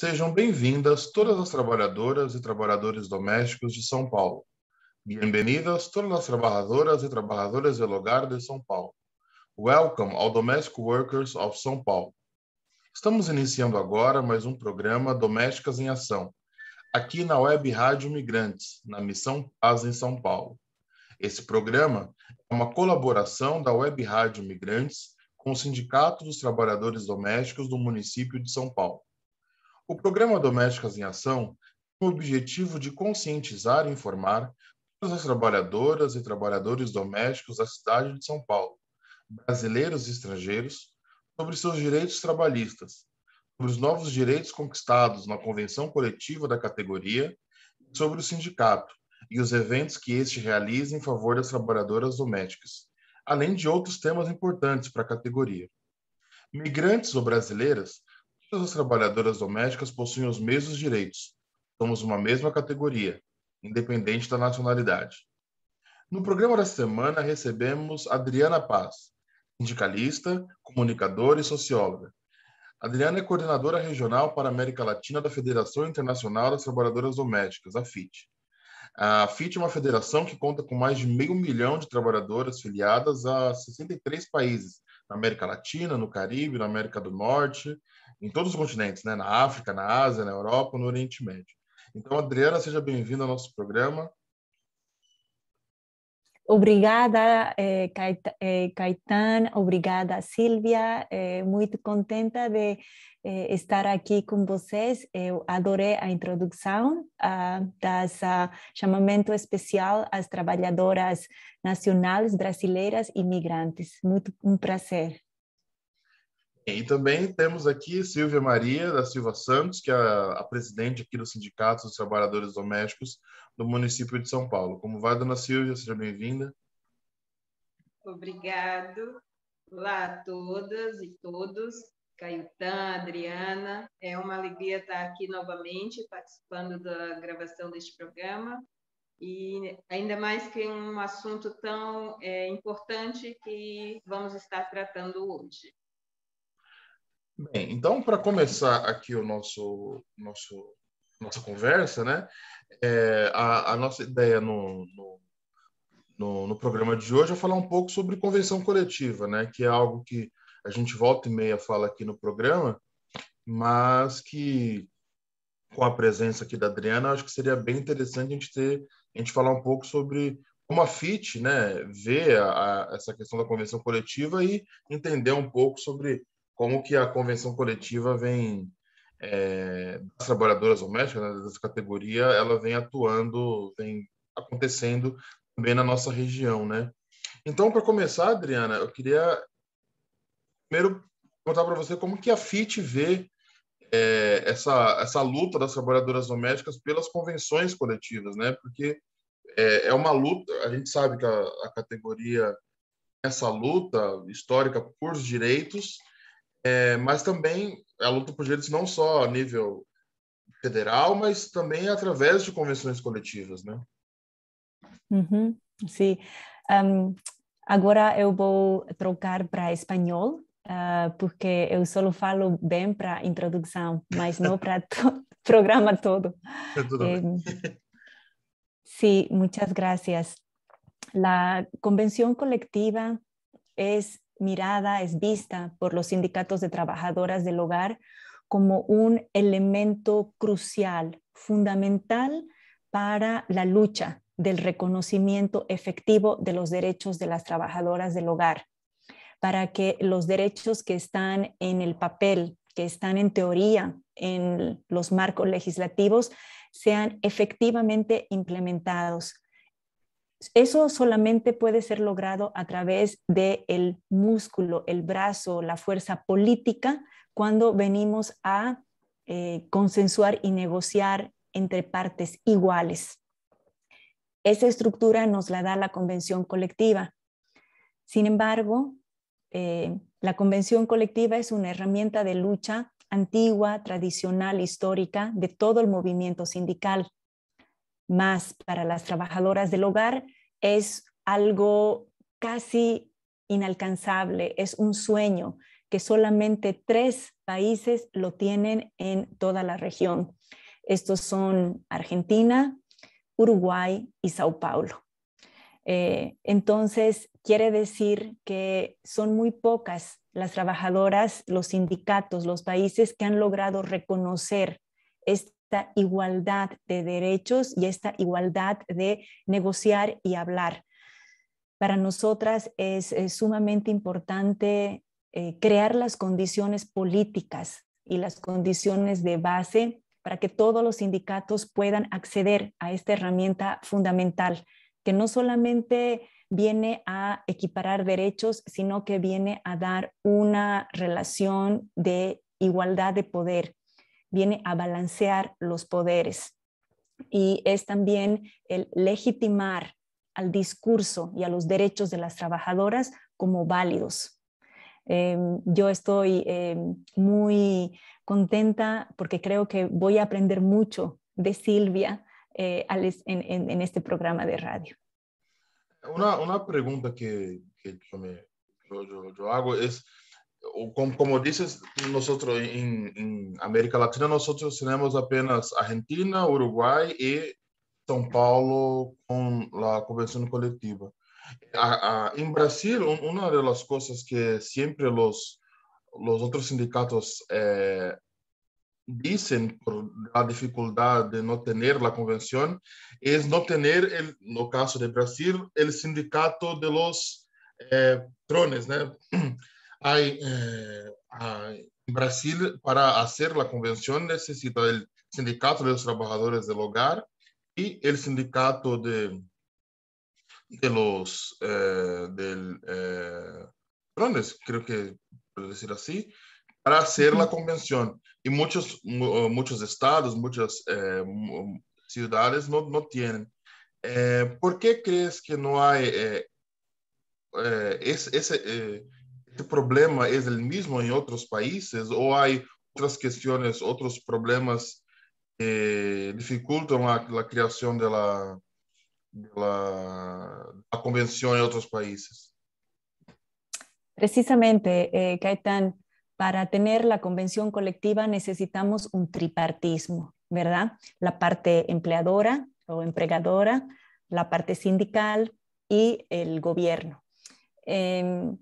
Sejam bem-vindas todas as trabalhadoras e trabalhadores domésticos de São Paulo. Bienvenidas todas as trabalhadoras e trabalhadores del hogar de São Paulo. Welcome all domestic workers of São Paulo. Estamos iniciando agora mais um programa Domésticas em Ação, aqui na Web Rádio Migrantes, na Missão Paz em São Paulo. Esse programa é uma colaboração da Web Rádio Migrantes com o Sindicato dos Trabalhadores Domésticos do município de São Paulo. O programa Domésticas em Ação tem o objetivo de conscientizar e informar todas as trabalhadoras e trabalhadores domésticos da cidade de São Paulo, brasileiros e estrangeiros, sobre seus direitos trabalhistas, sobre os novos direitos conquistados na convenção coletiva da categoria, sobre o sindicato e os eventos que este realiza em favor das trabalhadoras domésticas, além de outros temas importantes para a categoria. Migrantes ou brasileiras, todas as trabalhadoras domésticas possuem os mesmos direitos. Somos uma mesma categoria, independente da nacionalidade. No programa da semana, recebemos Adriana Paz, sindicalista, comunicadora e socióloga. Adriana é coordenadora regional para a América Latina da Federação Internacional das Trabalhadoras Domésticas, a FIT. A FIT é uma federação que conta com mais de 500 mil de trabalhadoras filiadas a 63 países, na América Latina, no Caribe, na América do Norte, em todos os continentes, né? Na África, na Ásia, na Europa, no Oriente Médio. Então, Adriana, seja bem-vinda ao nosso programa. Obrigada, Caetan, obrigada, Silvia. Muito contenta de estar aqui com vocês. Eu adorei a introdução chamamento especial às trabalhadoras nacionais brasileiras e imigrantes. Muito um prazer. E também temos aqui Silvia Maria da Silva Santos, que é a presidente aqui do Sindicato dos Trabalhadores Domésticos do município de São Paulo. Como vai, dona Silvia? Seja bem-vinda. Obrigado. Olá a todas e todos. Caetan, Adriana, é uma alegria estar aqui novamente participando da gravação deste programa e ainda mais que um assunto tão importante que vamos estar tratando hoje. Bem, então, para começar aqui o nossa conversa, né? A nossa ideia no programa de hoje é falar um pouco sobre convenção coletiva, né? Que é algo que a gente volta e meia fala aqui no programa, mas que, com a presença aqui da Adriana, acho que seria bem interessante a gente falar um pouco sobre como a FIT, né, vê essa questão da convenção coletiva e entender um pouco sobre como que a convenção coletiva vem, das trabalhadoras domésticas, né, dessa categoria, ela vem atuando, vem acontecendo também na nossa região, né? Então, para começar, Adriana, eu queria primeiro perguntar para você como que a FIT vê essa luta das trabalhadoras domésticas pelas convenções coletivas, né? Porque é uma luta, a gente sabe que a categoria essa luta histórica por direitos, mas também a luta por direitos não só a nível federal, mas também através de convenções coletivas, né? Uhum, sim. Agora eu vou trocar para espanhol, porque eu só falo bem para introdução, mas não para o programa todo. Sí, muchas gracias. La convención colectiva es mirada, es vista por los sindicatos de trabajadoras del hogar como un elemento crucial, fundamental para la lucha del reconocimiento efectivo de los derechos de las trabajadoras del hogar, para que los derechos que están en el papel, que están en teoría en los marcos legislativos, sean efectivamente implementados. Eso solamente puede ser logrado a través del músculo, el brazo, la fuerza política, cuando venimos a consensuar y negociar entre partes iguales. Esa estructura nos la da la convención colectiva. Sin embargo, la convención colectiva es una herramienta de lucha antigua, tradicional, histórica de todo el movimiento sindical. Más para las trabajadoras del hogar es algo casi inalcanzable, es un sueño que solamente 3 países lo tienen en toda la región. Estos son Argentina, Uruguay y Sao Paulo. Entonces, quiere decir que son muy pocas las trabajadoras, los sindicatos, los países que han logrado reconocer esta igualdad de derechos y esta igualdad de negociar y hablar. Para nosotras es sumamente importante crear las condiciones políticas y las condiciones de base para que todos los sindicatos puedan acceder a esta herramienta fundamental, que no solamente viene a equiparar derechos, sino que viene a dar una relación de igualdad de poder, viene a balancear los poderes y es también el legitimar al discurso y a los derechos de las trabajadoras como válidos. Yo estoy muy contenta porque creo que voy a aprender mucho de Silvia en este programa de radio. Una pregunta que yo hago es, como dices, nosotros en América Latina, nosotros tenemos apenas Argentina, Uruguay y São Paulo con la convención colectiva. En Brasil, una de las cosas que siempre los otros sindicatos dicen por la dificultad de no tener la convención es no tener, no caso de Brasil, el sindicato de los patrones, ¿no? En Brasil, para hacer la convención, necesita el sindicato de los trabajadores del hogar y el sindicato de los patrones, creo que puedo decir así, para hacer la convención. Y muchos estados, muchas ciudades no tienen. ¿Por qué crees que no hay este problema? ¿Es el mismo en otros países o hay otras cuestiones, otros problemas que dificultan la creación de la convención en otros países? Precisamente, Gaitán, para tener la convención colectiva necesitamos un tripartismo, ¿verdad? La parte empleadora o empregadora, la parte sindical y el gobierno. En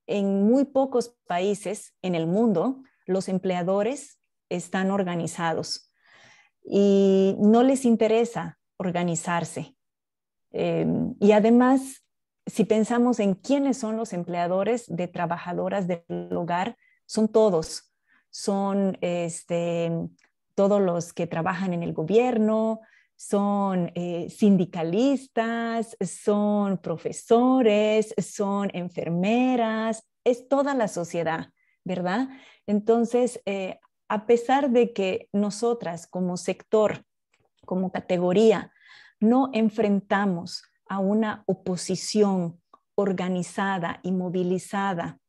muy pocos países en el mundo, los empleadores están organizados y no les interesa organizarse. Y además, si pensamos en quiénes son los empleadores de trabajadoras del hogar, son todos. Son todos los que trabajan en el gobierno, son sindicalistas, son profesores, son enfermeras, es toda la sociedad, ¿verdad? Entonces, a pesar de que nosotras como sector, como categoría, no enfrentamos a una oposición organizada y movilizada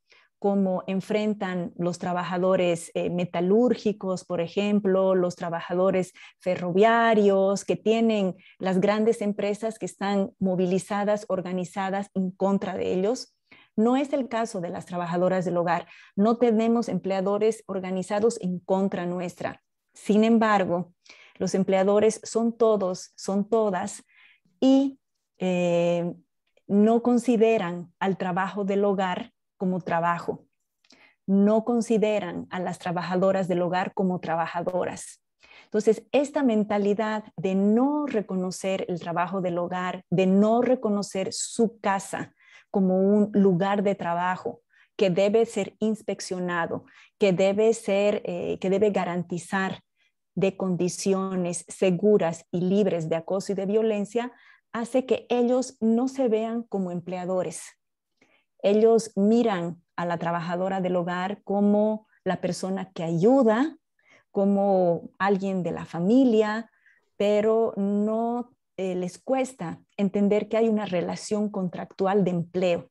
como enfrentan los trabajadores metalúrgicos, por ejemplo, los trabajadores ferroviarios, que tienen las grandes empresas que están movilizadas, organizadas en contra de ellos. No es el caso de las trabajadoras del hogar. No tenemos empleadores organizados en contra nuestra. Sin embargo, los empleadores son todos, son todas, y no consideran al trabajo del hogar como trabajo. No consideran a las trabajadoras del hogar como trabajadoras. Entonces, esta mentalidad de no reconocer el trabajo del hogar, de no reconocer su casa como un lugar de trabajo que debe ser inspeccionado, que debe garantizar de condiciones seguras y libres de acoso y de violencia, hace que ellos no se vean como empleadores. Ellos miran a la trabajadora del hogar como la persona que ayuda, como alguien de la familia, pero no les cuesta entender que hay una relación contractual de empleo.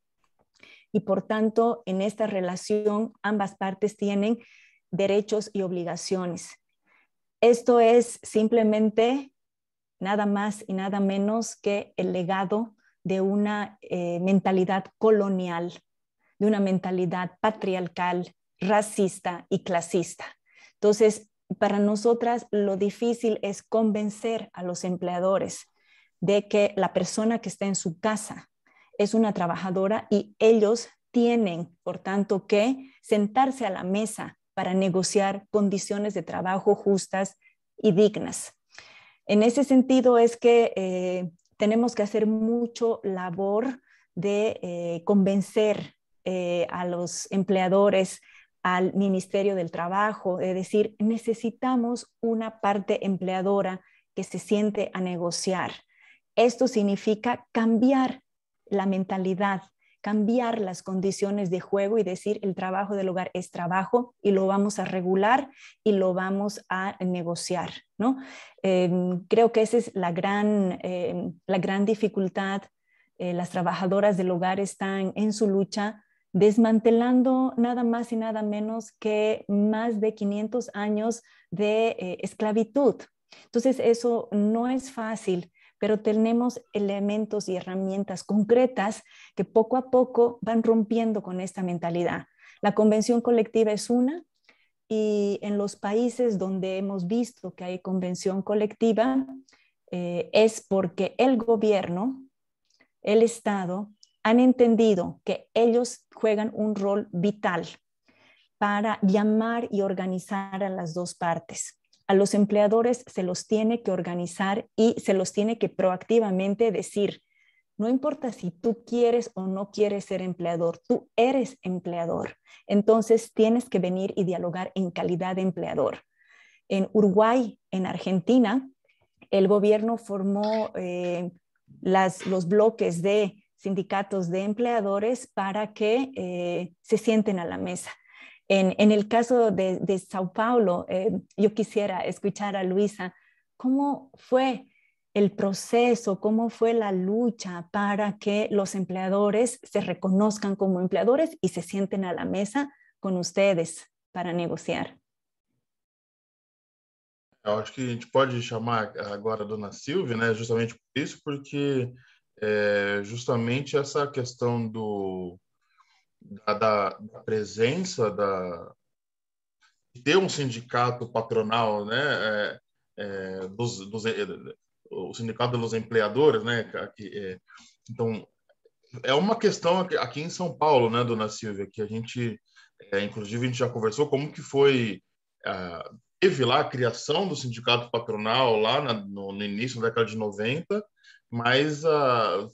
Y por tanto, en esta relación, ambas partes tienen derechos y obligaciones. Esto es simplemente nada más y nada menos que el legado de una mentalidad colonial, de una mentalidad patriarcal racista y clasista. Entonces, para nosotras lo difícil es convencer a los empleadores de que la persona que está en su casa es una trabajadora y ellos tienen, por tanto, que sentarse a la mesa para negociar condiciones de trabajo justas y dignas. En ese sentido es que tenemos que hacer mucho labor de convencer a los empleadores, al Ministerio del Trabajo, de decir, necesitamos una parte empleadora que se siente a negociar. Esto significa cambiar la mentalidad, cambiar las condiciones de juego y decir el trabajo del hogar es trabajo y lo vamos a regular y lo vamos a negociar, ¿no? Creo que esa es la gran dificultad. Las trabajadoras del hogar están en su lucha desmantelando nada más y nada menos que más de 500 años de esclavitud. Entonces, eso no es fácil, pero tenemos elementos y herramientas concretas que poco a poco van rompiendo con esta mentalidad. La convención colectiva es una, y en los países donde hemos visto que hay convención colectiva, es porque el gobierno, el Estado, han entendido que ellos juegan un rol vital para llamar y organizar a las dos partes. A los empleadores se los tiene que organizar y se los tiene que proactivamente decir, no importa si tú quieres o no quieres ser empleador, tú eres empleador. Entonces tienes que venir y dialogar en calidad de empleador. En Uruguay, en Argentina, el gobierno formó los bloques de sindicatos de empleadores para que se sienten a la mesa. En el caso de Sao Paulo, yo quisiera escuchar a Luisa, ¿cómo fue el proceso, cómo fue la lucha para que los empleadores se reconozcan como empleadores y se sienten a la mesa con ustedes para negociar? Eu acho que a gente pode chamar agora a dona Silvia, né, justamente por isso, porque justamente essa questão da presença de ter um sindicato patronal, né, o sindicato dos empregadores, né, então é uma questão aqui em São Paulo, né, dona Silvia, que a gente, inclusive a gente já conversou como que foi, teve lá a criação do sindicato patronal lá no início da década de 90, mas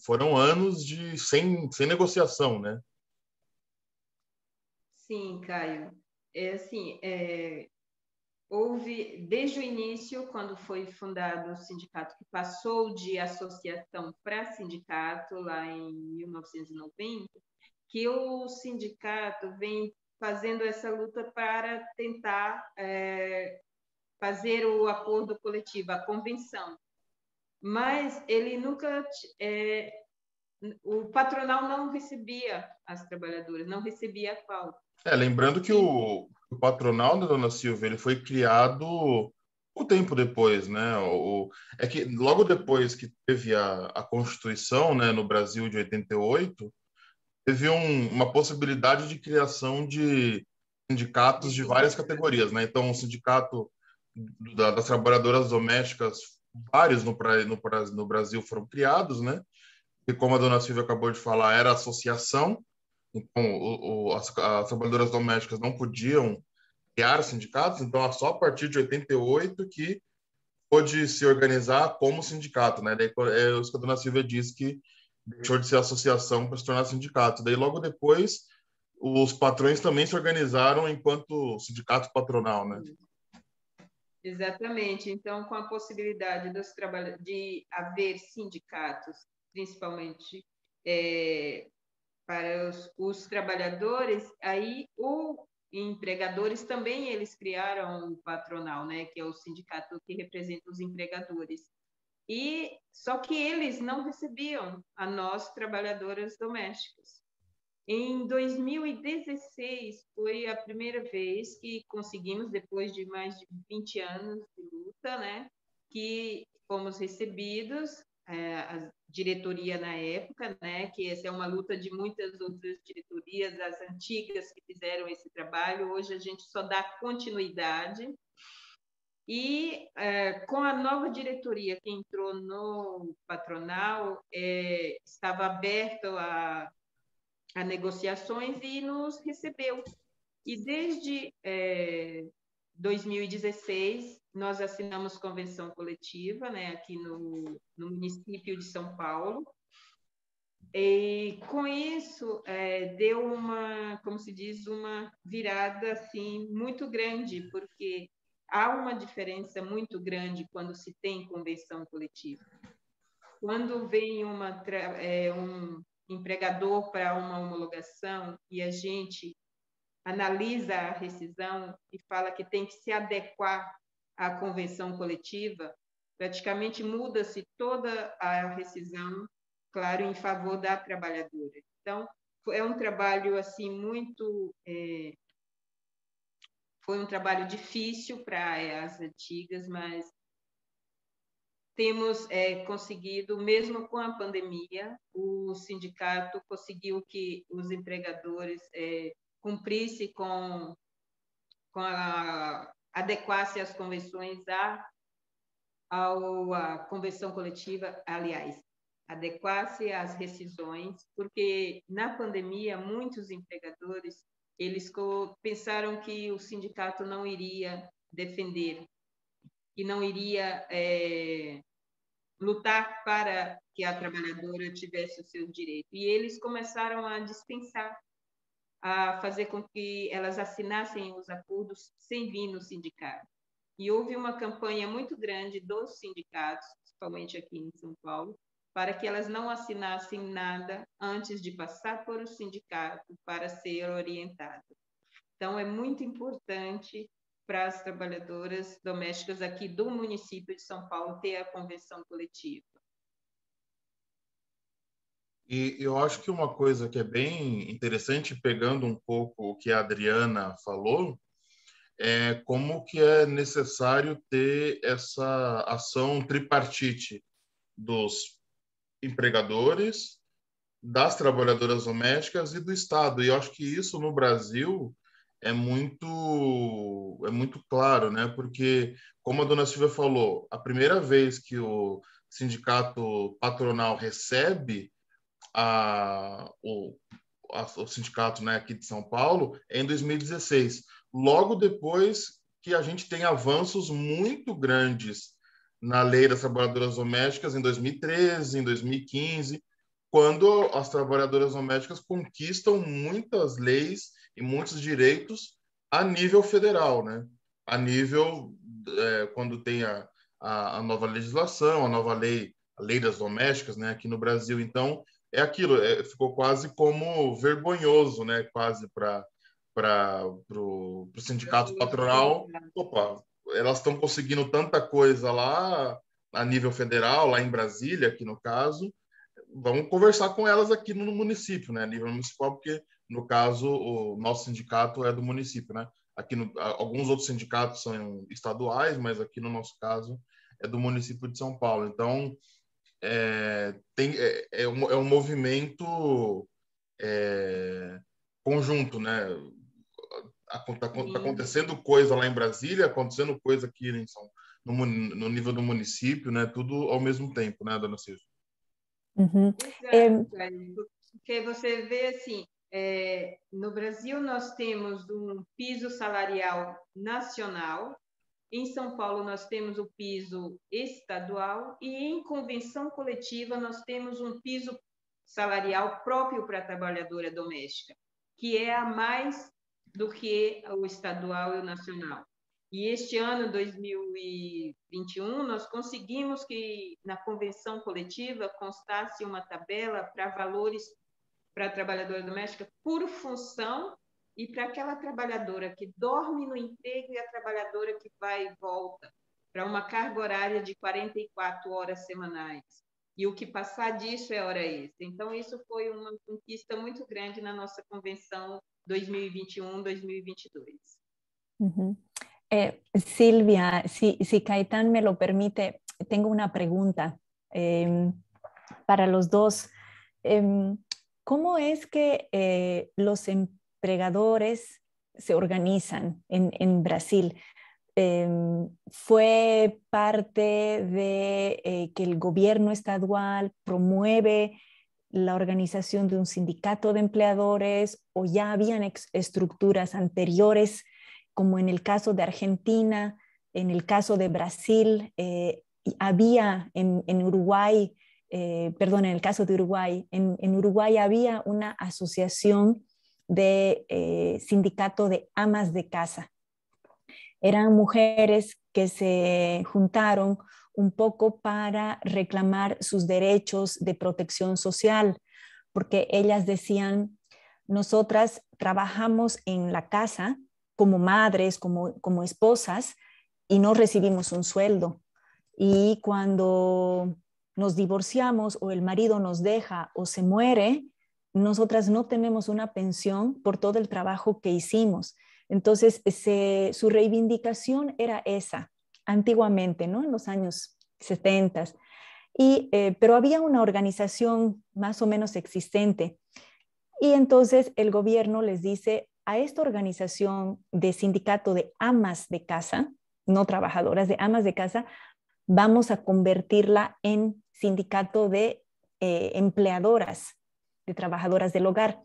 foram anos sem negociação, né? Sim, Caio. Houve, desde o início, quando foi fundado o sindicato, que passou de associação para sindicato, lá em 1990, que o sindicato vem fazendo essa luta para tentar fazer o acordo coletivo, a convenção. Mas ele nunca... o patronal não recebia as trabalhadoras, não recebia a pauta. Lembrando que o patronal da dona Silvia ele foi criado um tempo depois, né? É que logo depois que teve a Constituição, né, no Brasil de 88, teve uma possibilidade de criação de sindicatos de várias categorias, né? Então, o sindicato das trabalhadoras domésticas, vários no Brasil foram criados, né? E como a dona Silvia acabou de falar, era associação, então as trabalhadoras domésticas não podiam criar sindicatos, então é só a partir de 88 que pôde se organizar como sindicato, né? Daí é isso que a dona Silvia disse, que deixou de ser associação para se tornar sindicato. Daí logo depois os patrões também se organizaram enquanto sindicato patronal, né? Exatamente. Então, com a possibilidade de haver sindicatos, principalmente para os trabalhadores, aí os empregadores também eles criaram o patronal, né, que é o sindicato que representa os empregadores. E só que eles não recebiam a nós trabalhadoras domésticas. Em 2016 foi a primeira vez que conseguimos, depois de mais de 20 anos de luta, né, que fomos recebidos diretoria na época, né, que essa é uma luta de muitas outras diretorias, as antigas que fizeram esse trabalho. Hoje a gente só dá continuidade. E com a nova diretoria que entrou no patronal, estava aberto a negociações e nos recebeu. E desde 2016, nós assinamos convenção coletiva, né, aqui no município de São Paulo. E com isso, deu uma, como se diz, uma virada assim, muito grande, porque há uma diferença muito grande quando se tem convenção coletiva. Quando vem um empregador para uma homologação e a gente analisa a rescisão e fala que tem que se adequar à convenção coletiva, praticamente muda-se toda a rescisão, claro, em favor da trabalhadora. Então, é um trabalho assim muito... foi um trabalho difícil para as antigas, mas temos conseguido, mesmo com a pandemia, o sindicato conseguiu que os empregadores cumprissem adequasse as convenções à convenção coletiva, aliás, adequasse às rescisões, porque na pandemia muitos empregadores eles pensaram que o sindicato não iria defender, que não iria lutar para que a trabalhadora tivesse o seu direito. E eles começaram a dispensar, a fazer com que elas assinassem os acordos sem vir no sindicato. E houve uma campanha muito grande dos sindicatos, principalmente aqui em São Paulo, para que elas não assinassem nada antes de passar por o sindicato para ser orientadas. Então, é muito importante para as trabalhadoras domésticas aqui do município de São Paulo ter a convenção coletiva. E eu acho que uma coisa que é bem interessante, pegando um pouco o que a Adriana falou, é como que é necessário ter essa ação tripartite dos empregadores, das trabalhadoras domésticas e do Estado. E eu acho que isso no Brasil é muito claro, né? Porque, como a dona Silvia falou, a primeira vez que o sindicato patronal recebe o sindicato, né, aqui de São Paulo é em 2016. Logo depois que a gente tem avanços muito grandes na lei das trabalhadoras domésticas em 2013, em 2015, quando as trabalhadoras domésticas conquistam muitas leis e muitos direitos a nível federal, né? A nível, quando tem a nova legislação, a lei das domésticas, né, aqui no Brasil. Então, é aquilo, ficou quase como vergonhoso, né? Quase para o sindicato patronal. Opa, elas estão conseguindo tanta coisa lá a nível federal, lá em Brasília, aqui no caso. Vamos conversar com elas aqui no município, né? A nível municipal, porque no caso o nosso sindicato é do município, né? Aqui alguns outros sindicatos são estaduais, mas aqui no nosso caso é do município de São Paulo. Então é um movimento conjunto, né? Tá acontecendo coisa lá em Brasília, acontecendo coisa aqui no nível do município, né? Tudo ao mesmo tempo, né, dona Silvia? Uhum. Exato, porque você vê assim, no Brasil nós temos um piso salarial nacional, em São Paulo nós temos o piso estadual e em convenção coletiva nós temos um piso salarial próprio para a trabalhadora doméstica, que é a mais do que o estadual e o nacional. E este ano, 2021, nós conseguimos que na convenção coletiva constasse uma tabela para valores para a trabalhadora doméstica por função e para aquela trabalhadora que dorme no emprego e a trabalhadora que vai e volta, para uma carga horária de 44 horas semanais. E o que passar disso é hora extra. Então, isso foi uma conquista muito grande na nossa convenção 2021-2022. Uhum. Silvia, si Caetán me lo permite, tengo una pregunta. para los dos. ¿Cómo es que los empregadores se organizan en Brasil? ¿Fue parte de que el gobierno estadual promueve la organización de un sindicato de empleadores o ya habían estructuras anteriores, como en el caso de Argentina, en el caso de Brasil, había en Uruguay, perdón, en el caso de Uruguay, en Uruguay había una asociación de sindicato de amas de casa. Eran mujeres que se juntaron un poco para reclamar sus derechos de protección social, porque ellas decían, nosotras trabajamos en la casa como madres, como esposas, y no recibimos un sueldo. Y cuando nos divorciamos o el marido nos deja o se muere, nosotras no tenemos una pensión por todo el trabajo que hicimos. Entonces, su reivindicación era esa, antiguamente, ¿no? En los años 70. Pero había una organización más o menos existente. Y entonces el gobierno les dice a esta organización de sindicato de amas de casa, no trabajadoras, de amas de casa, vamos a convertirla en sindicato de empleadoras, de trabajadoras del hogar.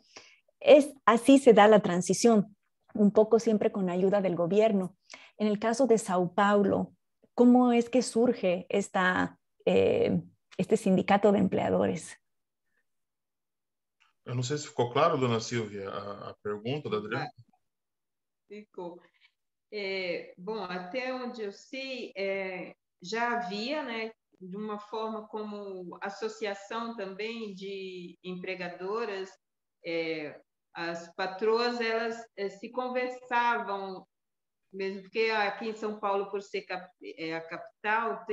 Así se da la transición, un poco siempre con ayuda del gobierno. En el caso de Sao Paulo, ¿cómo es que surge este sindicato de empleadores? Eu não sei se ficou claro, dona Silvia, a pergunta da Adriana. Ficou. Bom, até onde eu sei, já havia, né, de uma forma como associação também de empregadoras, as patroas, elas se conversavam, mesmo porque aqui em São Paulo, por ser a capital,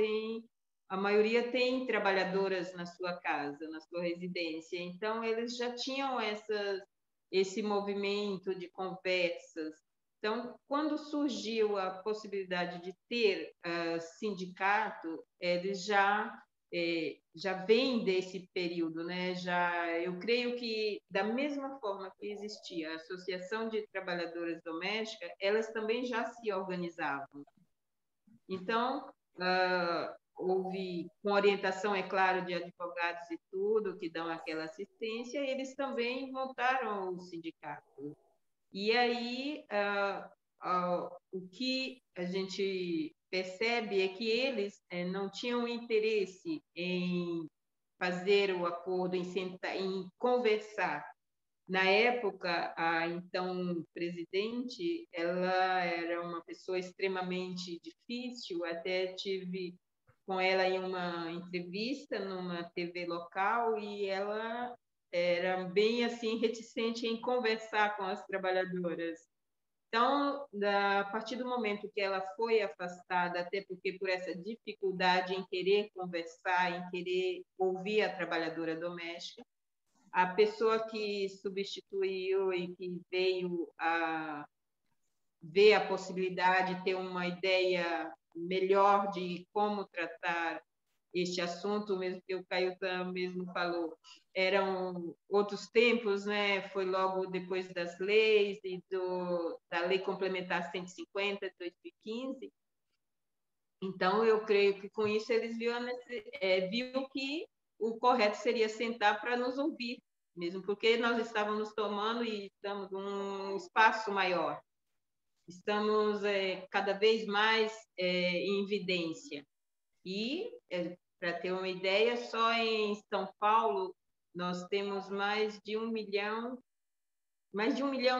a maioria tem trabalhadoras na sua casa, na sua residência. Então, eles já tinham esse movimento de conversas. Então, quando surgiu a possibilidade de ter sindicato, eles já vêm desse período, né? Eu creio que, da mesma forma que existia a Associação de Trabalhadoras Domésticas, elas também já se organizavam. Então, houve, com orientação, é claro, de advogados e tudo, que dão aquela assistência, e eles também montaram o sindicato. E aí, o que a gente percebe é que eles não tinham interesse em fazer o acordo, em conversar. Na época, a então presidente, ela era uma pessoa extremamente difícil, até tive com ela em uma entrevista numa TV local e ela era bem assim reticente em conversar com as trabalhadoras. Então, a partir do momento que ela foi afastada, até porque por essa dificuldade em querer conversar, em querer ouvir a trabalhadora doméstica, a pessoa que substituiu e que veio a ver a possibilidade de ter uma ideia melhor de como tratar este assunto, mesmo que o Cailton mesmo falou, eram outros tempos, né? Foi logo depois das leis e da Lei Complementar 150 de 2015. Então, eu creio que com isso eles viram que o correto seria sentar para nos ouvir, mesmo porque nós estávamos tomando e estamos num espaço maior. Estamos cada vez mais em evidência. E, para ter uma ideia, só em São Paulo nós temos mais de 1 milhão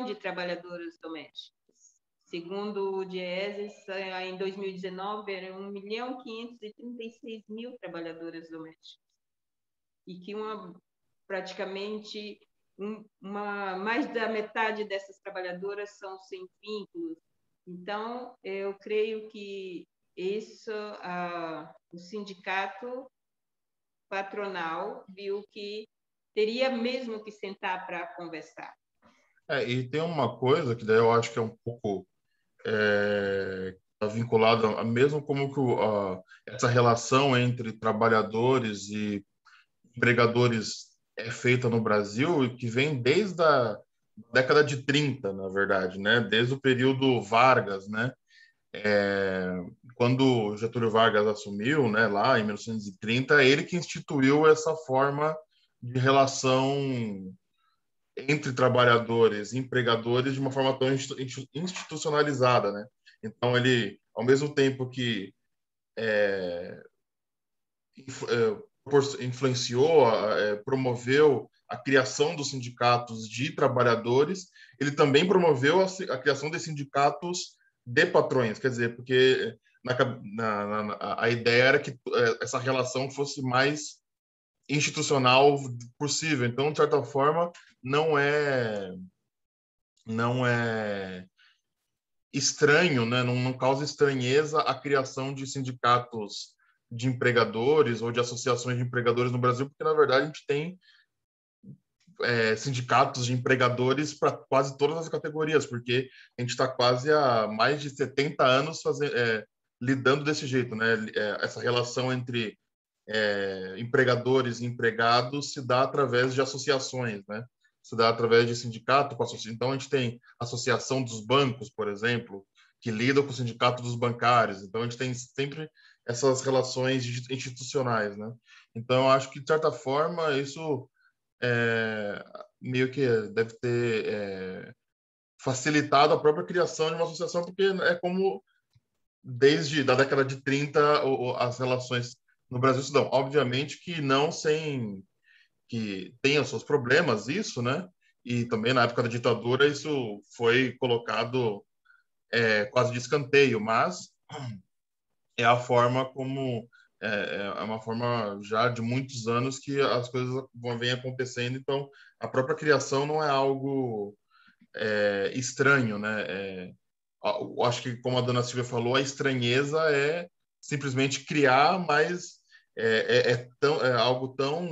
de trabalhadoras domésticas. Segundo o Dieses, em 2019, eram 1.536.000 trabalhadoras domésticas. E que praticamente mais da metade dessas trabalhadoras são sem vínculos. Então, eu creio que o sindicato patronal viu que teria mesmo que sentar para conversar. E tem uma coisa que daí eu acho que é um pouco vinculada, mesmo como que essa relação entre trabalhadores e empregadores é feita no Brasil e que vem desde a década de 30, na verdade, né? Desde o período Vargas, né? Quando Getúlio Vargas assumiu, né, lá em 1930, ele que instituiu essa forma de relação entre trabalhadores e empregadores de uma forma tão institucionalizada, né? Então ele, ao mesmo tempo que influenciou, promoveu a criação dos sindicatos de trabalhadores, ele também promoveu a criação de sindicatos de patrões, quer dizer, porque a ideia era que essa relação fosse mais institucional possível. Então, de certa forma, não é estranho, né? Não causa estranheza a criação de sindicatos de empregadores ou de associações de empregadores no Brasil, porque, na verdade, a gente tem sindicatos de empregadores para quase todas as categorias, porque a gente está quase há mais de 70 anos lidando desse jeito, né? Essa relação entre empregadores e empregados se dá através de associações, né? Se dá através de sindicato com associação. Então, a gente tem a Associação dos Bancos, por exemplo, que lida com o Sindicato dos Bancários. Então, a gente tem sempre essas relações institucionais, né? Então, eu acho que, de certa forma, isso meio que deve ter facilitado a própria criação de uma associação, porque é como desde da década de 30 as relações no Brasil se dão. Obviamente que não sem que tenha seus problemas isso, né? E também na época da ditadura isso foi colocado quase de escanteio, mas é a forma como é uma forma já de muitos anos que as coisas vêm acontecendo. Então, a própria criação não é algo estranho, né? Eu acho que, como a dona Silvia falou, a estranheza é simplesmente criar, mas é algo tão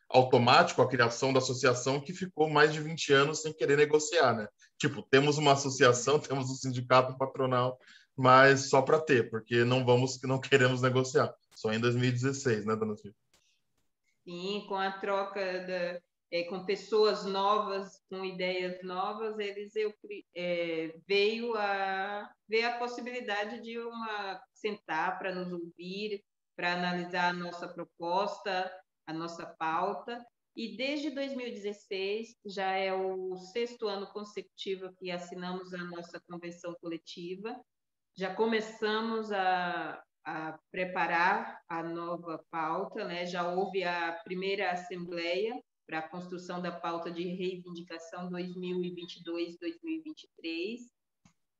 automático a criação da associação que ficou mais de 20 anos sem querer negociar, né? Tipo, temos uma associação, temos um sindicato patronal, mas só para ter, porque não queremos negociar. Só em 2016, né, dona Silvia? Sim, com a troca com pessoas novas, com ideias novas, veio a ver a possibilidade de sentar para nos ouvir, para analisar a nossa proposta, a nossa pauta. E desde 2016, já é o 6º ano consecutivo que assinamos a nossa convenção coletiva. Já começamos a preparar a nova pauta, né? Já houve a primeira assembleia para a construção da pauta de reivindicação 2022-2023,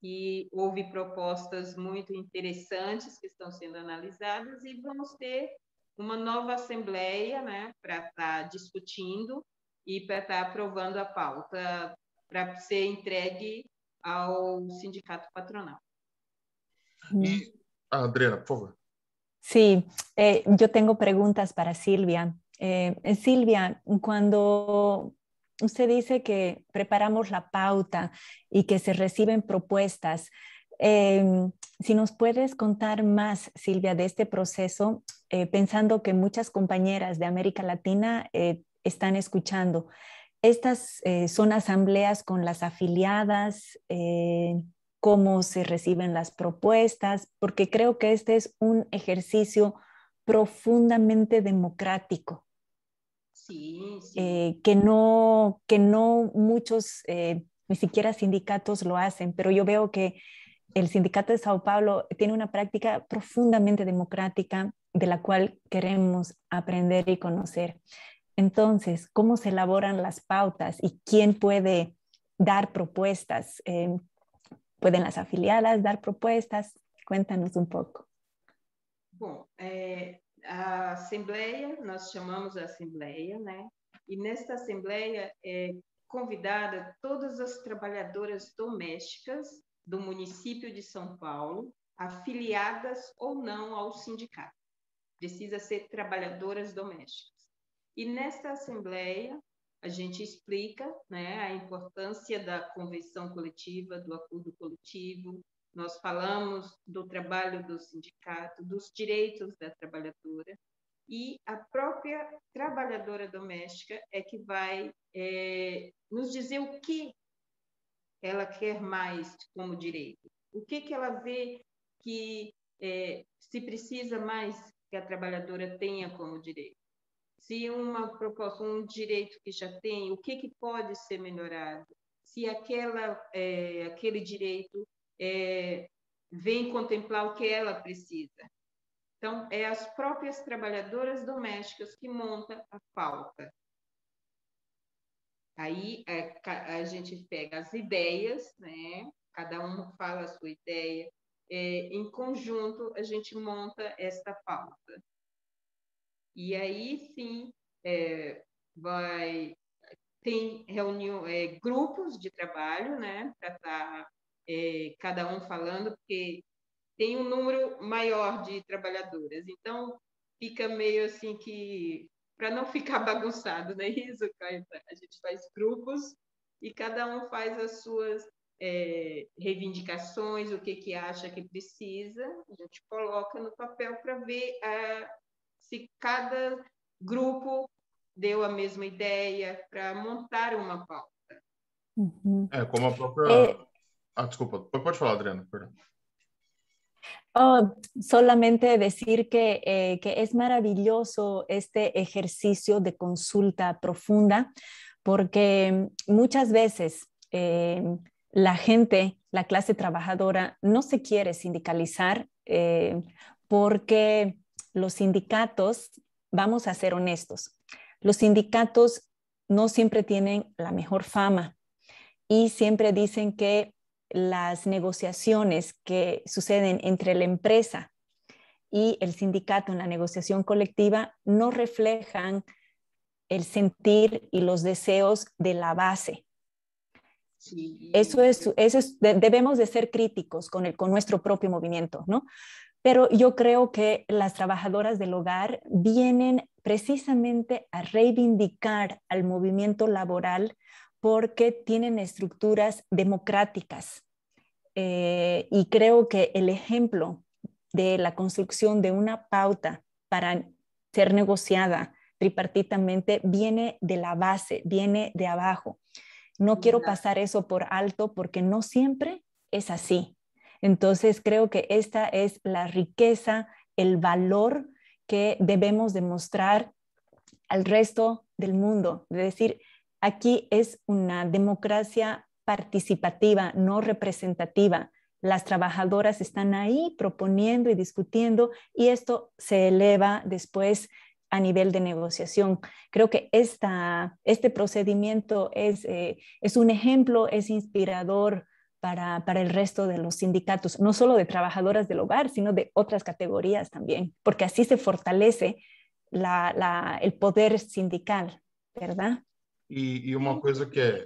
e houve propostas muito interessantes que estão sendo analisadas, e vamos ter uma nova assembleia, né, para estar discutindo e para estar aprovando a pauta para ser entregue ao sindicato patronal. E, Adriana, por favor. Sí, yo tengo preguntas para Silvia. Silvia, cuando usted dice que preparamos la pauta y que se reciben propuestas, si nos puedes contar más, Silvia, de este proceso, pensando que muchas compañeras de América Latina están escuchando. Estas son asambleas con las afiliadas, cómo se reciben las propuestas, porque creo que este es un ejercicio profundamente democrático. Sí, sí. Que no muchos, ni siquiera sindicatos lo hacen, pero yo veo que el sindicato de Sao Paulo tiene una práctica profundamente democrática de la cual queremos aprender y conocer. Entonces, ¿cómo se elaboran las pautas y quién puede dar propuestas? ¿Pueden las afiliadas dar propuestas? Cuéntanos un poco. Bom, a Assembleia, nós chamamos a Assembleia, né? E nesta Assembleia é convidada todas as trabalhadoras domésticas do município de São Paulo, afiliadas ou não ao sindicato. Precisa ser trabalhadoras domésticas. E nesta Assembleia, a gente explica, né, a importância da convenção coletiva, do acordo coletivo. Nós falamos do trabalho do sindicato, dos direitos da trabalhadora, e a própria trabalhadora doméstica é que vai nos dizer o que ela quer mais como direito. O que ela vê que se precisa mais que a trabalhadora tenha como direito. Se uma proposta, um direito que já tem, o que pode ser melhorado? Se aquele direito vem contemplar o que ela precisa. Então, é as próprias trabalhadoras domésticas que montam a pauta. Aí a gente pega as ideias, né? Cada um fala a sua ideia. Em conjunto, a gente monta esta pauta. E aí, sim, tem grupos de trabalho, né? Para estar cada um falando, porque tem um número maior de trabalhadoras. Então, fica meio assim que, para não ficar bagunçado, não é isso, Caio? A gente faz grupos e cada um faz as suas reivindicações, o que acha que precisa, a gente coloca no papel para ver se cada grupo deu a mesma ideia para montar uma pauta. Uhum. Como a própria... desculpa. Pode falar, Adriana, perdão. Solamente decir que es maravilloso este ejercicio de consulta profunda, porque muchas veces la gente, la clase trabajadora, no se quiere sindicalizar porque los sindicatos, vamos a ser honestos, los sindicatos no siempre tienen la mejor fama y siempre dicen que las negociaciones que suceden entre la empresa y el sindicato en la negociación colectiva no reflejan el sentir y los deseos de la base. Sí. Debemos de ser críticos con nuestro propio movimiento, ¿no? Pero yo creo que las trabajadoras del hogar vienen precisamente a reivindicar al movimiento laboral porque tienen estructuras democráticas. Y creo que el ejemplo de la construcción de una pauta para ser negociada tripartitamente viene de la base, viene de abajo. No quiero pasar eso por alto porque no siempre es así. Entonces creo que esta es la riqueza, el valor que debemos demostrar al resto del mundo. Es decir, aquí es una democracia participativa, no representativa. Las trabajadoras están ahí proponiendo y discutiendo y esto se eleva después a nivel de negociación. Creo que este procedimiento es un ejemplo, es inspirador para el resto de los sindicatos, no solo de trabajadoras del hogar, sino de otras categorías también, porque así se fortalece el poder sindical, ¿verdad? E uma coisa que é...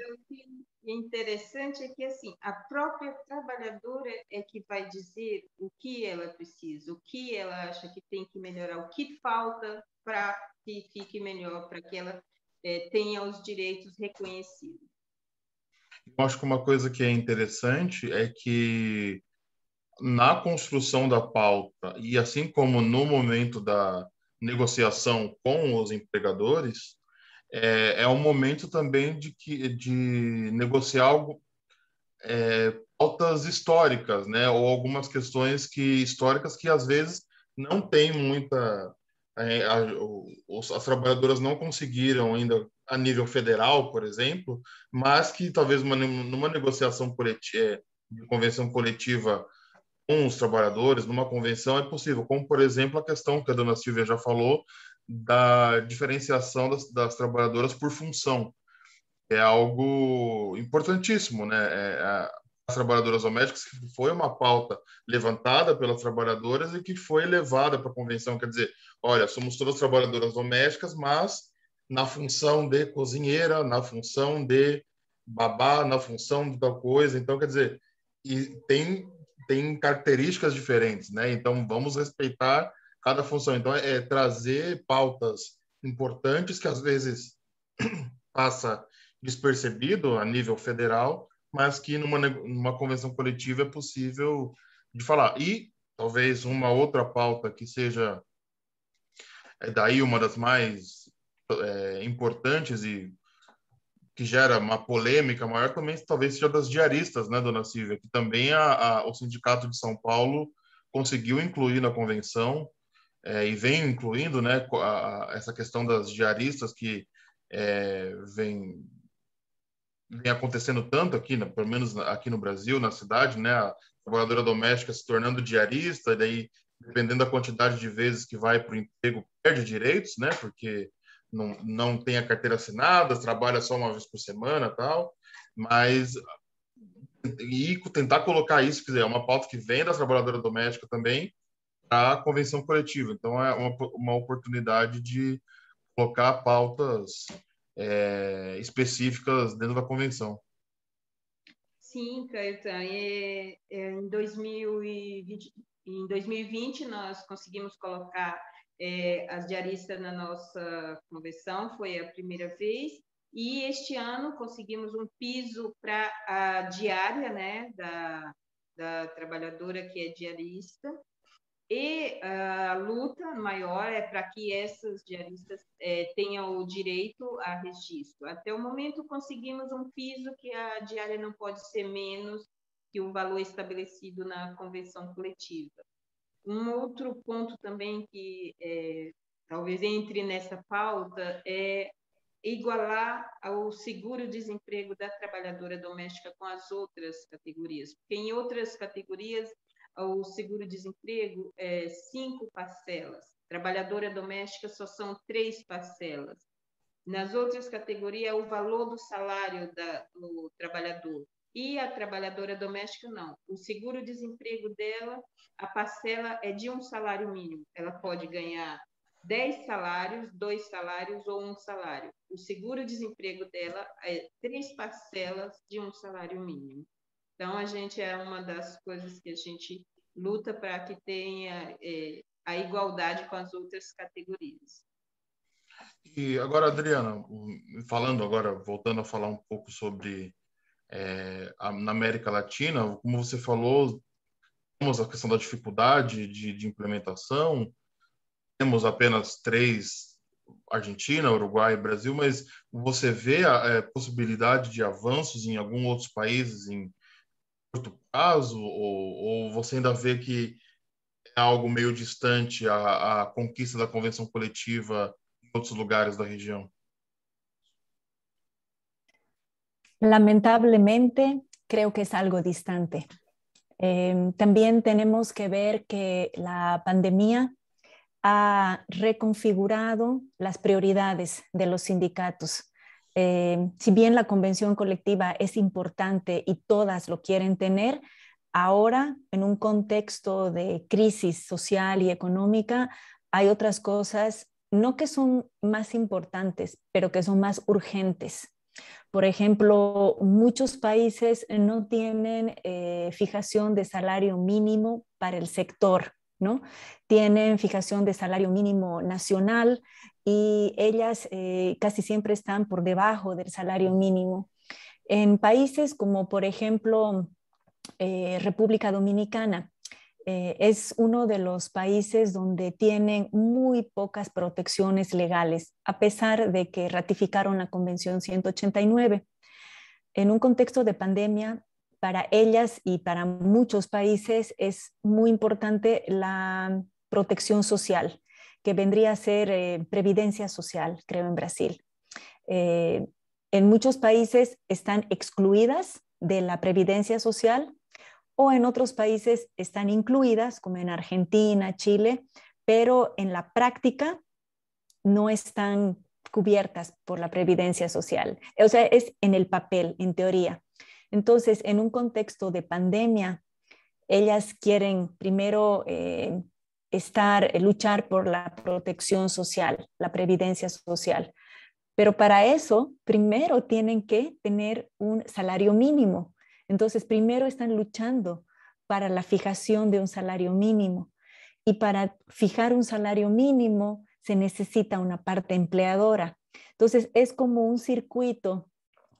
interessante é que assim, a própria trabalhadora é que vai dizer o que ela precisa, o que ela acha que tem que melhorar, o que falta para que fique melhor, para que ela tenha os direitos reconhecidos. Eu acho que uma coisa que é interessante é que na construção da pauta, e assim como no momento da negociação com os empregadores, é um momento também de negociar algo, pautas históricas, né? Ou algumas questões históricas que às vezes não tem muita... as trabalhadoras não conseguiram ainda a nível federal, por exemplo, mas que talvez numa negociação coletiva, de convenção coletiva com os trabalhadores, numa convenção é possível, como, por exemplo, a questão que a dona Silvia já falou, da diferenciação das trabalhadoras por função. É algo importantíssimo, né? As trabalhadoras domésticas, que foi uma pauta levantada pelas trabalhadoras e que foi levada para a convenção. Quer dizer, olha, somos todas trabalhadoras domésticas, mas na função de cozinheira, na função de babá, na função de tal coisa. Então, quer dizer, e tem características diferentes, né? Então, vamos respeitar cada função. Então, trazer pautas importantes que, às vezes, passa despercebido a nível federal, mas que numa convenção coletiva é possível de falar. E talvez uma outra pauta que seja daí uma das mais importantes e que gera uma polêmica maior também talvez seja das diaristas, né, dona Silvia, que também o Sindicato de São Paulo conseguiu incluir na convenção e vem incluindo, né, essa questão das diaristas que vem acontecendo tanto aqui, né, pelo menos aqui no Brasil, na cidade, né, a trabalhadora doméstica se tornando diarista, e daí, dependendo da quantidade de vezes que vai para o emprego, perde direitos, né, porque não tem a carteira assinada, trabalha só uma vez por semana, tal, mas e tentar colocar isso, quer dizer, é uma pauta que vem da trabalhadora doméstica também para a convenção coletiva. Então, é uma oportunidade de colocar pautas específicas dentro da convenção. Sim, Caetano. Em 2020, nós conseguimos colocar as diaristas na nossa convenção, foi a primeira vez, e este ano conseguimos um piso para a diária, né, da trabalhadora que é diarista, e a luta maior é para que essas diaristas tenham o direito a registro. Até o momento, conseguimos um piso que a diária não pode ser menos que o valor estabelecido na convenção coletiva. Um outro ponto também que talvez entre nessa pauta é igualar o seguro-desemprego da trabalhadora doméstica com as outras categorias, porque em outras categorias o seguro-desemprego é 5 parcelas, trabalhadora doméstica só são 3 parcelas. Nas outras categorias, o valor do salário do trabalhador. E a trabalhadora doméstica, não. O seguro-desemprego dela, a parcela é de um salário mínimo. Ela pode ganhar 10 salários, 2 salários ou 1 salário. O seguro-desemprego dela é 3 parcelas de um salário mínimo. Então, a gente é uma das coisas que a gente luta para que tenha a igualdade com as outras categorias. E agora, Adriana, voltando a falar um pouco sobre na América Latina, como você falou, temos a questão da dificuldade de implementação, temos apenas 3, Argentina, Uruguai e Brasil, mas você vê a possibilidade de avanços em alguns outros países em curto prazo, ou você ainda vê que é algo meio distante a conquista da convenção coletiva em outros lugares da região? Lamentablemente, creo que es algo distante. También tenemos que ver que la pandemia ha reconfigurado las prioridades de los sindicatos. Si bien la convención colectiva es importante y todas lo quieren tener, ahora en un contexto de crisis social y económica hay otras cosas, no que son más importantes, pero que son más urgentes. Por ejemplo, muchos países no tienen fijación de salario mínimo para el sector, ¿no? Tienen fijación de salario mínimo nacional y ellas casi siempre están por debajo del salario mínimo. En países como, por ejemplo, República Dominicana, es uno de los países donde tienen muy pocas protecciones legales, a pesar de que ratificaron la Convención 189. En un contexto de pandemia, para ellas y para muchos países es muy importante la protección social, que vendría a ser previdencia social, creo, en Brasil. En muchos países están excluidas de la previdencia social, o en otros países están incluidas, como en Argentina, Chile, pero en la práctica no están cubiertas por la previdencia social. O sea, es en el papel, en teoría. Entonces, en un contexto de pandemia, ellas quieren primero luchar por la protección social, la previdencia social. Pero para eso, primero tienen que tener un salario mínimo. Entonces, primero están luchando para la fijación de un salario mínimo. Y para fijar un salario mínimo se necesita una parte empleadora. Entonces, es como un circuito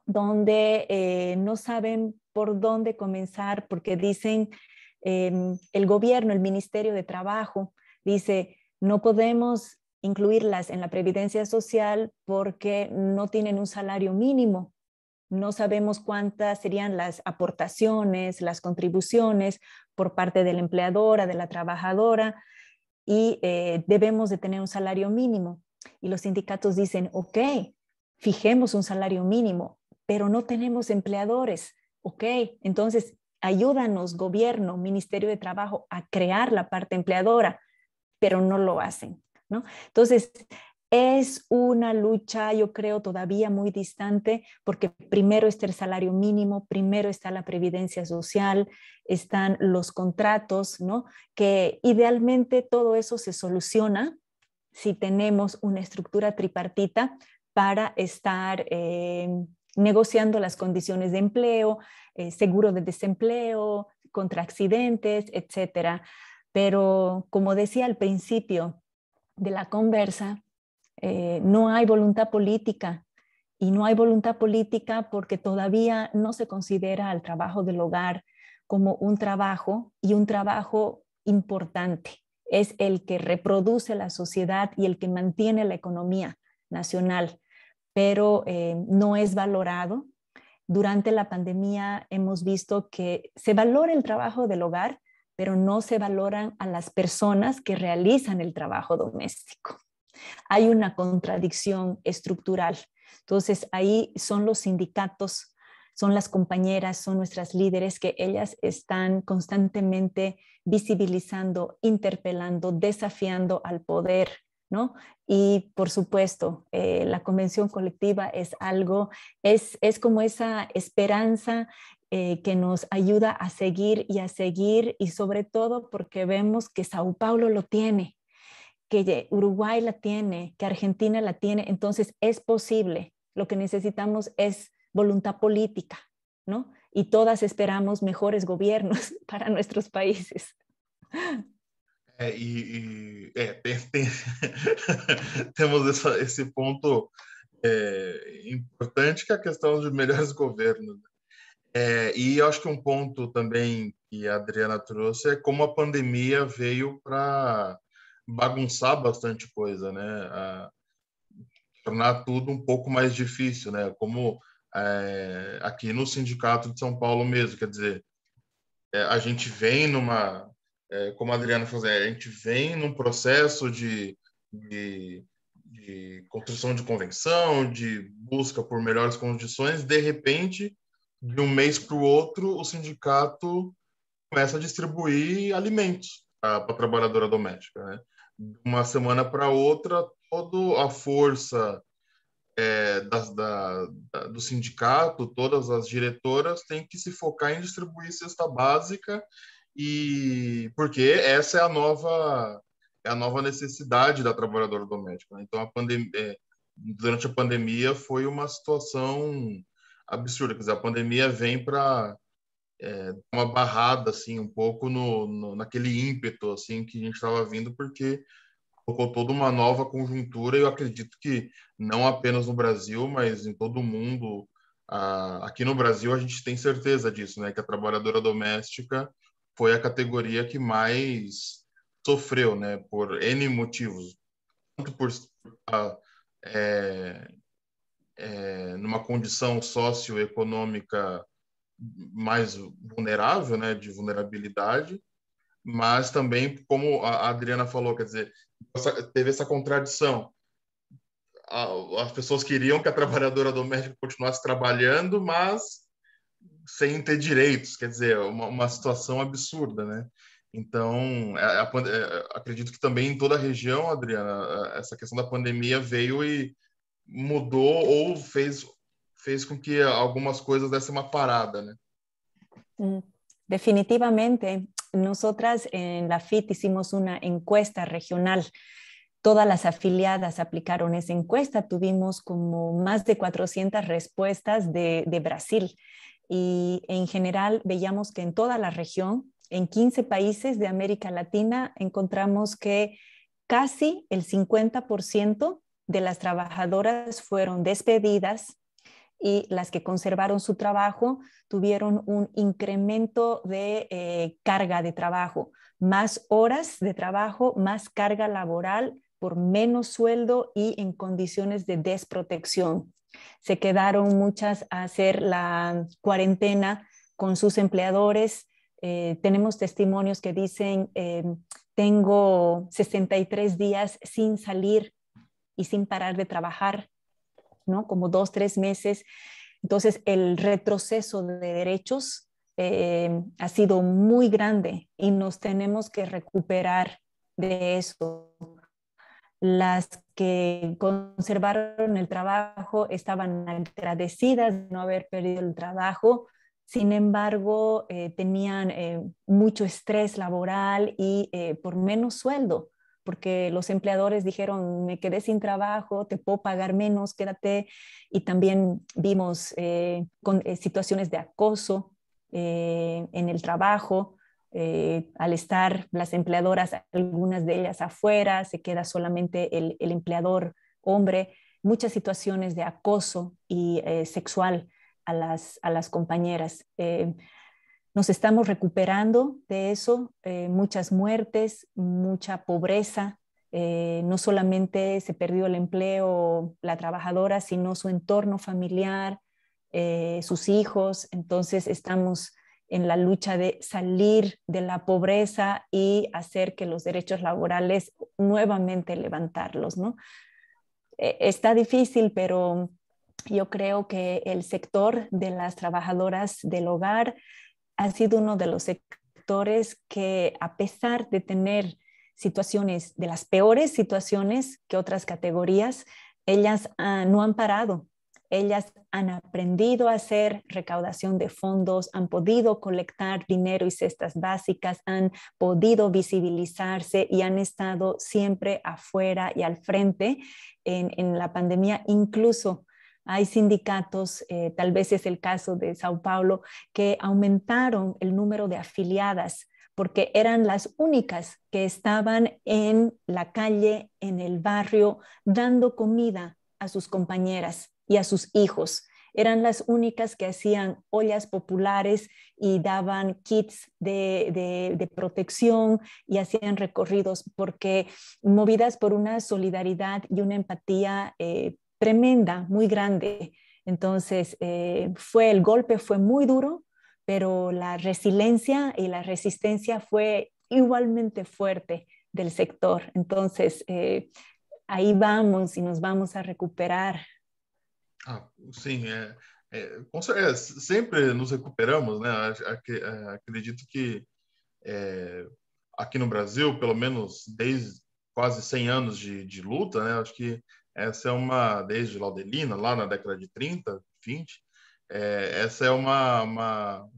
donde no saben por dónde comenzar, porque dicen, el gobierno, el Ministerio de Trabajo, dice, no podemos incluirlas en la previdencia social porque no tienen un salario mínimo. No sabemos cuántas serían las aportaciones, las contribuciones por parte de la empleadora, de la trabajadora, y debemos de tener un salario mínimo. Y los sindicatos dicen, ok, fijemos un salario mínimo, pero no tenemos empleadores. Ok, entonces ayúdanos, gobierno, Ministerio de Trabajo, a crear la parte empleadora, pero no lo hacen, ¿no? Entonces, es una lucha, yo creo, todavía muy distante, porque primero está el salario mínimo, primero está la previdencia social, están los contratos, ¿no? Que idealmente todo eso se soluciona si tenemos una estructura tripartita para estar negociando las condiciones de empleo, seguro de desempleo, contra accidentes, etcétera. Pero como decía al principio de la conversa, no hay voluntad política, y no hay voluntad política porque todavía no se considera al trabajo del hogar como un trabajo, y un trabajo importante. Es el que reproduce la sociedad y el que mantiene la economía nacional, pero no es valorado. Durante la pandemia hemos visto que se valora el trabajo del hogar, pero no se valoran a las personas que realizan el trabajo doméstico. Hay una contradicción estructural. Entonces, ahí son los sindicatos, son las compañeras, son nuestras líderes, que ellas están constantemente visibilizando, interpelando, desafiando al poder, ¿no? Y por supuesto, la convención colectiva es algo, es como esa esperanza que nos ayuda a seguir, y sobre todo porque vemos que Sao Paulo lo tiene, que Uruguay la tiene, que Argentina la tiene. Entonces es posible. Lo que necesitamos es voluntad política, ¿no? Y todas esperamos mejores gobiernos para nuestros países. Temos esse ponto importante, que é a questão de melhores governos. E eu acho que um ponto também que a Adriana trouxe é como a pandemia veio para bagunçar bastante coisa, né? Tornar tudo um pouco mais difícil, né? Como aqui no Sindicato de São Paulo mesmo, quer dizer, a gente vem numa, como a Adriana falou, a gente vem num processo de construção de convenção, de busca por melhores condições. De repente, de um mês para o outro, o sindicato começa a distribuir alimentos para a trabalhadora doméstica, né? De uma semana para outra, toda a força do sindicato, todas as diretoras têm que se focar em distribuir cesta básica, e porque essa é a nova necessidade da trabalhadora doméstica, né? Então durante a pandemia foi uma situação absurda. Quer dizer, a pandemia vem para uma barrada assim um pouco naquele ímpeto assim que a gente estava vindo, porque colocou toda uma nova conjuntura. E eu acredito que não apenas no Brasil, mas em todo o mundo. Aqui no Brasil a gente tem certeza disso, né? Que a trabalhadora doméstica foi a categoria que mais sofreu, né? Por N motivos, tanto por numa condição socioeconômica mais vulnerável, né? De vulnerabilidade, mas também, como a Adriana falou, quer dizer, teve essa contradição. As pessoas queriam que a trabalhadora doméstica continuasse trabalhando, mas sem ter direitos, quer dizer, uma situação absurda, né? Então, acredito que também em toda a região, Adriana, essa questão da pandemia veio e mudou ou fez com que algumas coisas dessem uma parada, né? Definitivamente. Nosotras en la FIT hicimos una encuesta regional. Todas las afiliadas aplicaron esa encuesta. Tuvimos como más de 400 respuestas de Brasil. Y en general veíamos que en toda la región, en 15 países de América Latina, encontramos que casi el 50% de las trabajadoras fueron despedidas, y las que conservaron su trabajo tuvieron un incremento de carga de trabajo, más horas de trabajo, más carga laboral, por menos sueldo y en condiciones de desprotección. Se quedaron muchas a hacer la cuarentena con sus empleadores. Tenemos testimonios que dicen, tengo 63 días sin salir y sin parar de trabajar, ¿no? Como 2, 3 meses. Entonces, el retroceso de derechos ha sido muy grande y nos tenemos que recuperar de eso. Las que conservaron el trabajo estaban agradecidas de no haber perdido el trabajo, sin embargo, tenían mucho estrés laboral y por menos sueldo, porque los empleadores dijeron, me quedé sin trabajo, te puedo pagar menos, quédate. Y también vimos situaciones de acoso en el trabajo. Al estar las empleadoras, algunas de ellas afuera, se queda solamente el empleador hombre, muchas situaciones de acoso y sexual a las compañeras. Nos estamos recuperando de eso, muchas muertes, mucha pobreza. No solamente se perdió el empleo la trabajadora, sino su entorno familiar, sus hijos. Entonces estamos en la lucha de salir de la pobreza y hacer que los derechos laborales nuevamente levantarlos, ¿no? Está difícil, pero yo creo que el sector de las trabajadoras del hogar ha sido uno de los sectores que, a pesar de tener situaciones, de las peores situaciones que otras categorías, ellas no han parado. Ellas han aprendido a hacer recaudación de fondos, han podido colectar dinero y cestas básicas, han podido visibilizarse y han estado siempre afuera y al frente en la pandemia. Incluso hay sindicatos, tal vez es el caso de Sao Paulo, que aumentaron el número de afiliadas porque eran las únicas que estaban en la calle, en el barrio, dando comida a sus compañeras y a sus hijos. Eran las únicas que hacían ollas populares y daban kits de protección y hacían recorridos, porque movidas por una solidaridad y una empatía tremenda, muy grande. Entonces, el golpe fue muy duro, pero la resiliencia y la resistencia fue igualmente fuerte del sector. Entonces, ahí vamos y nos vamos a recuperar. Ah, sim, com certeza, sempre nos recuperamos, né? Acredito que aqui no Brasil, pelo menos desde quase 100 anos de luta, né? Acho que essa é desde Laudelina, lá na década de 30, 20, essa é uma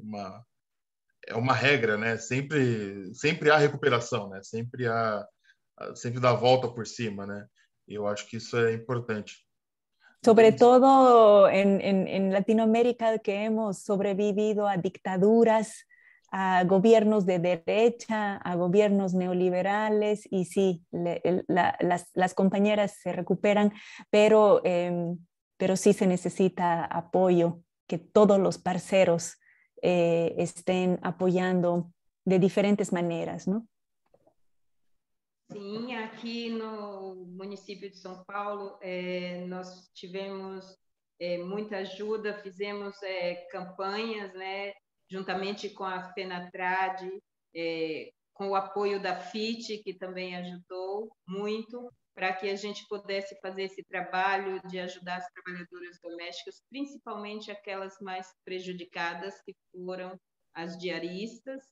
regra, né? Sempre há recuperação, né? Sempre dá a volta por cima, né? E eu acho que isso é importante. Sobre todo en Latinoamérica, que hemos sobrevivido a dictaduras, a gobiernos de derecha, a gobiernos neoliberales, y sí, las compañeras se recuperan, pero sí se necesita apoyo, que todos los parceros estén apoyando de diferentes maneras, ¿no? Sim, aqui no município de São Paulo, nós tivemos muita ajuda, fizemos campanhas, né, juntamente com a FENATRAD, com o apoio da FIT, que também ajudou muito, para que a gente pudesse fazer esse trabalho de ajudar as trabalhadoras domésticas, principalmente aquelas mais prejudicadas, que foram as diaristas.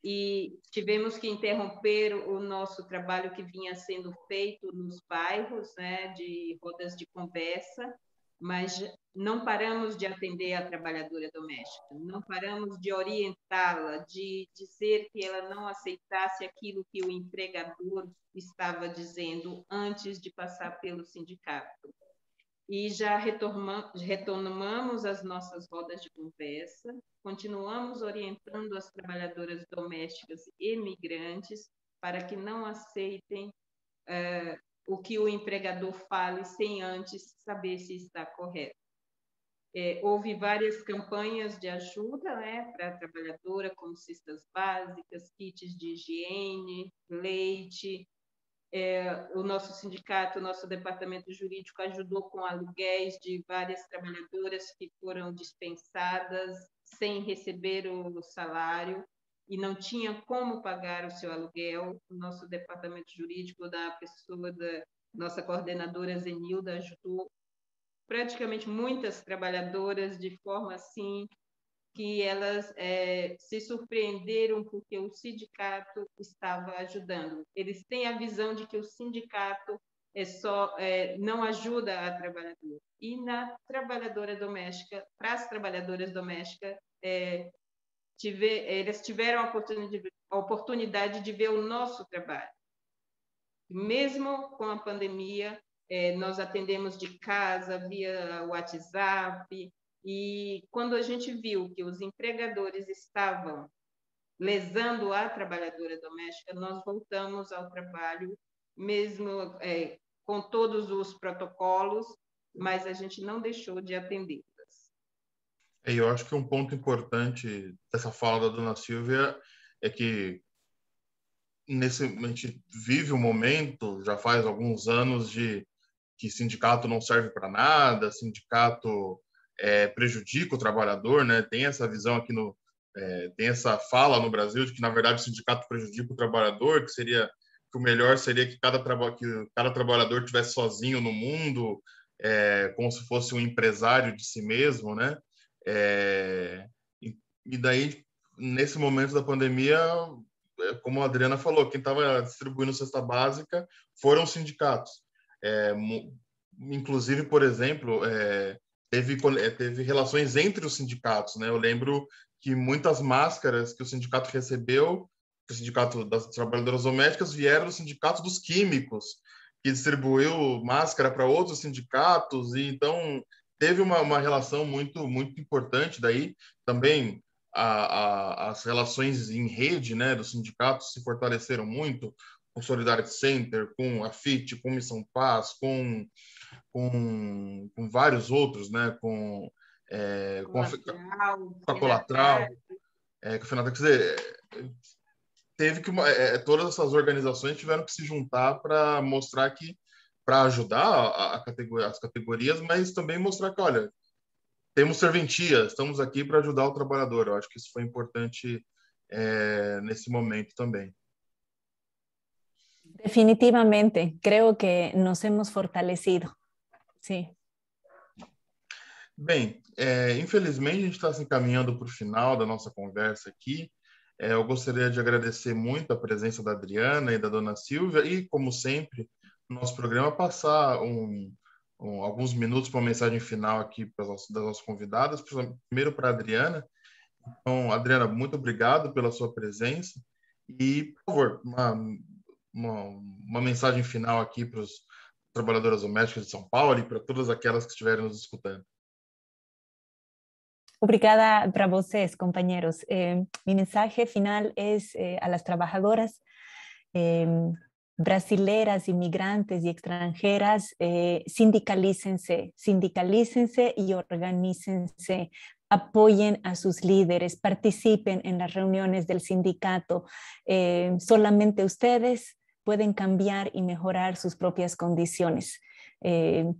E tivemos que interromper o nosso trabalho que vinha sendo feito nos bairros, né, de rodas de conversa, mas não paramos de atender a trabalhadora doméstica, não paramos de orientá-la, de dizer que ela não aceitasse aquilo que o empregador estava dizendo antes de passar pelo sindicato. E já retomamos as nossas rodas de conversa, continuamos orientando as trabalhadoras domésticas e migrantes para que não aceitem o que o empregador fale sem antes saber se está correto. Houve várias campanhas de ajuda, né, para a trabalhadora, como cestas básicas, kits de higiene, leite, O nosso sindicato, o nosso departamento jurídico ajudou com aluguéis de várias trabalhadoras que foram dispensadas sem receber o salário e não tinha como pagar o seu aluguel. O nosso departamento jurídico, da pessoa da nossa coordenadora Zenilda, ajudou praticamente muitas trabalhadoras de forma assim que elas se surpreenderam porque o sindicato estava ajudando. Eles têm a visão de que o sindicato não ajuda a trabalhadora. E na trabalhadora doméstica, para as trabalhadoras domésticas, eles tiveram a oportunidade de ver o nosso trabalho. Mesmo com a pandemia, nós atendemos de casa, via WhatsApp, e quando a gente viu que os empregadores estavam lesando a trabalhadora doméstica, nós voltamos ao trabalho, mesmo com todos os protocolos, mas a gente não deixou de atendê-las. Eu acho que um ponto importante dessa fala da dona Silvia é que a gente vive um momento, já faz alguns anos, de que sindicato não serve para nada, sindicato prejudica o trabalhador, né? Tem essa visão aqui tem essa fala no Brasil de que na verdade o sindicato prejudica o trabalhador, que o melhor seria que cada trabalhador tivesse sozinho no mundo, como se fosse um empresário de si mesmo, né? E daí nesse momento da pandemia, como a Adriana falou, quem estava distribuindo cesta básica foram os sindicatos. Inclusive, por exemplo, teve relações entre os sindicatos, né? Eu lembro que muitas máscaras que o sindicato recebeu, o sindicato das trabalhadoras domésticas, vieram do sindicato dos químicos, que distribuiu máscara para outros sindicatos, e então teve uma relação muito importante daí. Também as relações em rede, né, dos sindicatos se fortaleceram muito, com o Solidarity Center, com a FIT, com Missão Paz, com vários outros, né, com a Colatral, quer dizer, teve que todas essas organizações tiveram que se juntar para mostrar que para ajudar as categorias, mas também mostrar que, olha, temos serventia, estamos aqui para ajudar o trabalhador. Eu acho que isso foi importante nesse momento também. Definitivamente, creo que nos hemos fortalecido. Sí. Bem, infelizmente a gente está se encaminhando para o final da nossa conversa aqui. Eu gostaria de agradecer muito a presença da Adriana e da dona Silvia e, como sempre, no nosso programa passar alguns minutos para uma mensagem final aqui das nossas convidadas, primeiro para a Adriana. Então, Adriana, muito obrigado pela sua presença e, por favor, uma mensagem final aqui para os trabalhadoras domésticas de São Paulo e para todas aquelas que estiverem nos escutando. Obrigada para vocês, compañeros. Mi mensaje final es a las trabajadoras brasileras, inmigrantes y extranjeras, sindicalícense y organícense, apoyen a sus líderes, participen en las reuniones del sindicato. Solamente ustedes pueden cambiar y mejorar sus propias condiciones.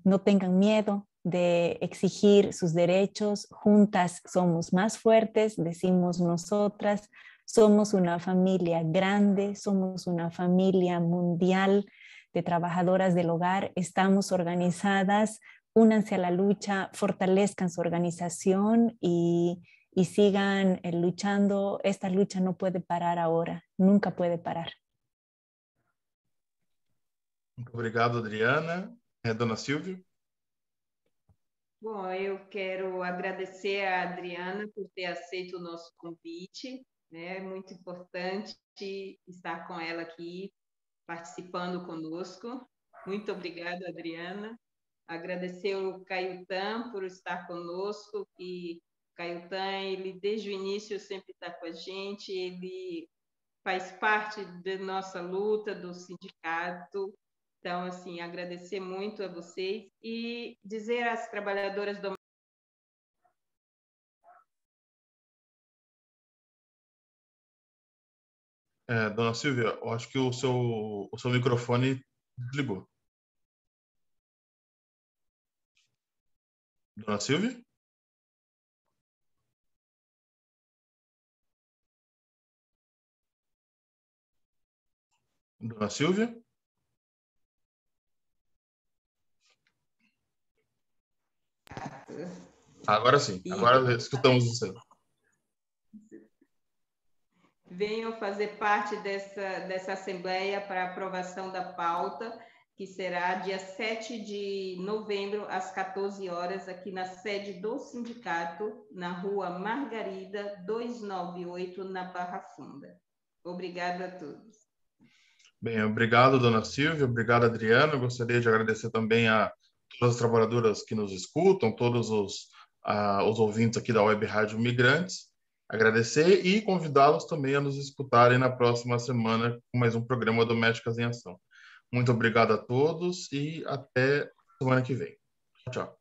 No tengan miedo de exigir sus derechos. Juntas somos más fuertes, decimos nosotras. Somos una familia grande, somos una familia mundial de trabajadoras del hogar. Estamos organizadas, únanse a la lucha, fortalezcan su organización y sigan luchando. Esta lucha no puede parar ahora, nunca puede parar. Muito obrigado, Adriana. Dona Silvia? Bom, eu quero agradecer a Adriana por ter aceito o nosso convite. É muito importante estar com ela aqui, participando conosco. Muito obrigada, Adriana. Agradecer o Caiutan por estar conosco, que Caiutan, ele desde o início sempre está com a gente, ele faz parte da nossa luta, do sindicato. Então, assim, agradecer muito a vocês e dizer às trabalhadoras domésticas Dona Silvia, eu acho que o seu microfone desligou. Dona Silvia? Dona Silvia? Agora sim, agora escutamos você. Venham fazer parte dessa assembleia para aprovação da pauta, que será dia 7 de novembro, às 14 horas, aqui na sede do sindicato, na rua Margarida, 298, na Barra Funda. Obrigada a todos. Bem, obrigado, Dona Silvia, obrigado, Adriana. Eu gostaria de agradecer também a todas as trabalhadoras que nos escutam, todos os ouvintes aqui da Web Rádio Migrantes. Agradecer e convidá-los também a nos escutarem na próxima semana com mais um programa Domésticas em Ação. Muito obrigado a todos e até semana que vem. Tchau.